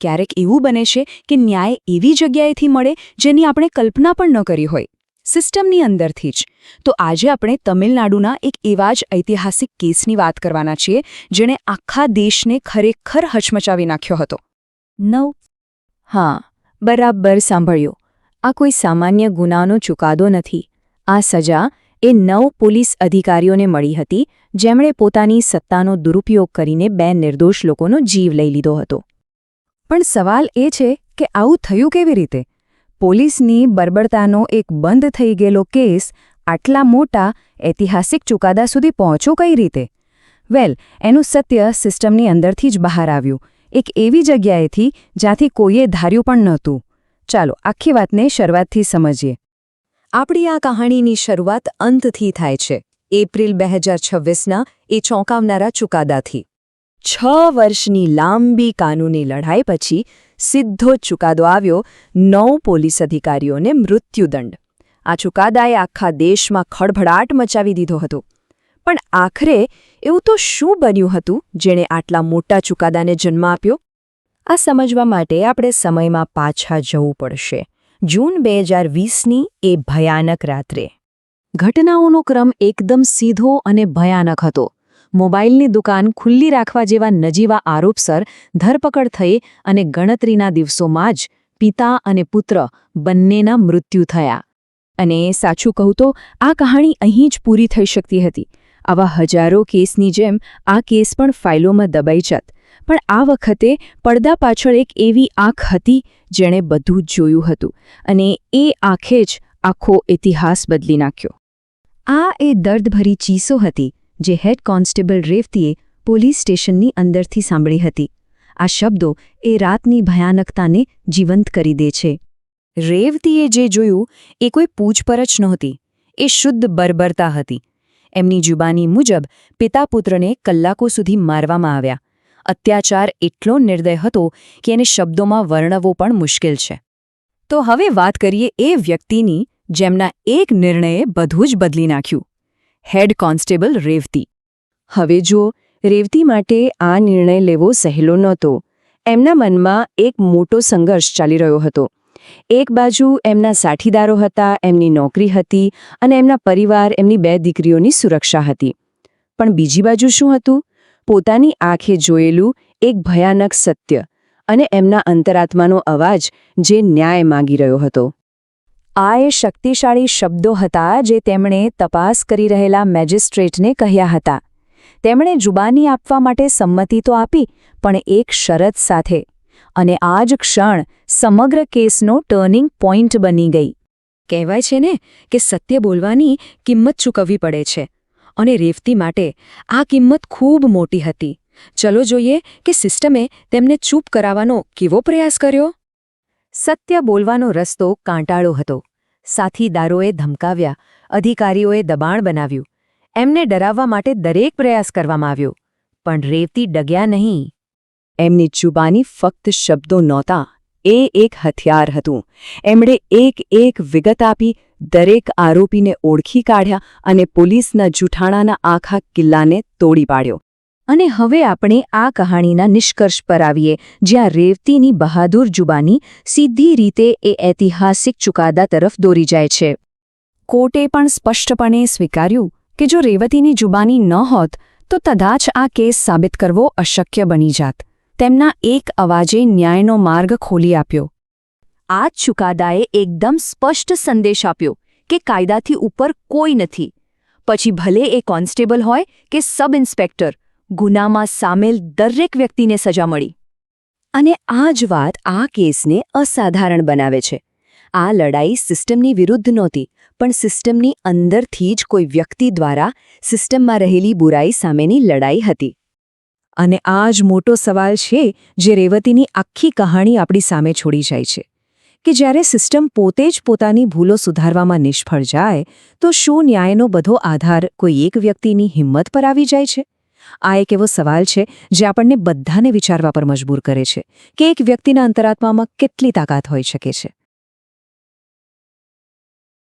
ક્યારેક એવું બને છે કે ન્યાય એવી જગ્યાએથી મળે જેની આપણે કલ્પના પણ ન કરી હોય, સિસ્ટમની અંદરથી જ. તો આજે આપણે તમિલનાડુના એક એવા જ ઐતિહાસિક કેસની વાત કરવાના છીએ જેણે આખા દેશને ખરેખર હચમચાવી નાખ્યો હતો. હા, બરાબર સાંભળ્યું. આ કોઈ સામાન્ય ગુનાનો ચુકાદો નથી. આ સજા એ 9 પોલીસ અધિકારીઓને મળી હતી જેમણે પોતાની સત્તાનો દુરુપયોગ કરીને 2 નિર્દોષ લોકોનો જીવ લઈ લીધો હતો. પણ સવાલ એ છે કે આવું થયું કેવી રીતે? પોલીસની બર્બરતાનો એક બંધ થઈ ગયેલો કેસ આટલા મોટા ઐતિહાસિક ચુકાદા સુધી પહોંચ્યો કઈ રીતે? એનું સત્ય સિસ્ટમની અંદરથી જ બહાર આવ્યું, એક એવી જગ્યાએથી જ્યાંથી કોઈએ ધાર્યું પણ નહોતું. ચાલો આખી વાતને શરૂઆતથી સમજીએ. આપણી આ કહાણીની શરૂઆત અંતથી થાય છે, એપ્રિલ 2026ના એ ચોંકાવનારા ચુકાદાથી. 6 વર્ષની લાંબી કાનૂની લડાઈ પછી સીધો ચુકાદો આવ્યો 9 પોલીસ અધિકારીઓને મૃત્યુદંડ. આ ચુકાદાએ આખા દેશમાં ખળભળાટ મચાવી દીધો હતો. પણ આખરે એવું તો શું બન્યું હતું જેણે આટલા મોટા ચુકાદાને જન્મ આપ્યો? આ સમજવા માટે આપણે સમયમાં પાછા જવું પડશે. જૂન 2020ની એ ભયાનક રાત્રે. ઘટનાઓનો ક્રમ એકદમ સીધો અને ભયાનક હતો. મોબાઈલની દુકાન ખુલ્લી રાખવા જેવા નજીવા આરોપસર ધરપકડ થઈ અને ગણતરીના દિવસોમાં જ પિતા અને પુત્ર બંનેના મૃત્યુ થયા. અને સાચું કહું તો આ કહાણી અહીં જ પૂરી થઈ શકતી હતી. આવા હજારો કેસની જેમ આ કેસ પણ ફાઇલોમાં દબાઈ જાત. પણ આ વખતે પડદા પાછળ એક એવી આંખ હતી જેણે બધું જ જોયું હતું, અને એ આંખે જ આખો ઇતિહાસ બદલી નાખ્યો. આ એ દર્દભરી ચીસો હતી જે હેડ કોન્સ્ટેબલ રેવતીએ પોલીસ સ્ટેશનની અંદરથી સાંભળી હતી. આ શબ્દો એ રાતની ભયાનકતાને જીવંત કરી દે છે. રેવતીએ જે જોયું એ કોઈ પૂછપરછ નહોતી, એ શુદ્ધ બર્બરતા હતી. એમની જુબાની મુજબ પિતા પુત્રને કલાકો સુધી મારવામાં આવ્યા. અત્યાચાર એટલો નિર્દય હતો કે એને શબ્દોમાં વર્ણવવો પણ મુશ્કેલ છે. તો હવે વાત કરીએ એ વ્યક્તિની જેમના એક નિર્ણયે બધું જ બદલી નાખ્યું. Head constable Revati. હવે જુઓ, રેવતી માટે આ નિર્ણય લેવો સહેલો નહોતો. એમના મનમાં એક મોટો સંઘર્ષ ચાલી રહ્યો હતો. એક બાજુ એમના સાથીદારો હતા, એમની નોકરી હતી અને એમના પરિવાર, એમની 2 દીકરીઓની સુરક્ષા હતી. પણ બીજી બાજુ શું હતું? પોતાની આંખે જોયેલું એક ભયાનક સત્ય અને એમના અંતરાત્માનો અવાજ જે ન્યાય માંગી રહ્યો હતો. આ એ શક્તિશાળી શબ્દો હતા જે તેમણે તપાસ કરી રહેલા મેજિસ્ટ્રેટને કહ્યા હતા. તેમણે જુબાની આપવા માટે સંમતિ તો આપી, પણ એક શરત સાથે. અને આ જ ક્ષણ સમગ્ર કેસનો ટર્નિંગ પોઈન્ટ બની ગઈ. કહેવાય છે ને કે સત્ય બોલવાની કિંમત ચૂકવવી પડે છે, અને રેવતી માટે આ કિંમત ખૂબ મોટી હતી. ચલો જોઈએ કે સિસ્ટમે તેમને ચૂપ કરાવવાનો કેવો પ્રયાસ કર્યો. સત્ય બોલવાનો રસ્તો કાંટાળો હતો. સાથીદારોએ ધમકાવ્યા, અધિકારીઓએ દબાણ બનાવ્યું. એમને ડરાવવા માટે દરેક પ્રયાસ કરવામાં આવ્યો. પણ રેવતી ડગ્યા નહીં. એમની જુબાની ફક્ત શબ્દો નહોતા, એ એક હથિયાર હતું. એમણે એક વિગત આપી, દરેક આરોપીને ઓળખી કાઢ્યા અને પોલીસના જૂઠાણાના આખા કિલ્લાને તોડી પાડ્યો. અને હવે આપણે આ કહાણીના નિષ્કર્ષ પર આવીએ, જ્યાં રેવતીની બહાદુર જુબાની સીધી રીતે એ ઐતિહાસિક ચુકાદા તરફ દોરી જાય છે. કોર્ટે પણ સ્પષ્ટપણે સ્વીકાર્યું કે જો રેવતીની જુબાની ન હોત તો કદાચ આ કેસ સાબિત કરવો અશક્ય બની જાત. તેમના એક અવાજે ન્યાયનો માર્ગ ખોલી આપ્યો. આ ચુકાદાએ એકદમ સ્પષ્ટ સંદેશ આપ્યો કે કાયદાથી ઉપર કોઈ નથી. પછી ભલે એ કોન્સ્ટેબલ હોય કે સબ ઇન્સ્પેક્ટર, ગુનામાં સામેલ દરેક વ્યક્તિને સજા મળી. અને આ જ વાત આ કેસને અસાધારણ બનાવે છે. આ લડાઈ સિસ્ટમની વિરુદ્ધ નહોતી, પણ સિસ્ટમની અંદરથી જ કોઈ વ્યક્તિ દ્વારા સિસ્ટમમાં રહેલી બુરાઈ સામેની લડાઈ હતી. અને આ જ મોટો સવાલ છે જે રેવતીની આખી કહાણી આપણી સામે છોડી જાય છે, કે જ્યારે સિસ્ટમ પોતે જ પોતાની ભૂલો સુધારવામાં નિષ્ફળ જાય તો શું ન્યાયનો બધો આધાર કોઈ એક વ્યક્તિની હિંમત પર આવી જાય છે? આ એક એવો સવાલ છે જે આપણને બધાને વિચારવા પર મજબૂર કરે છે કે એક વ્યક્તિના અંતરાત્મામાં કેટલી તાકાત હોઈ શકે છે.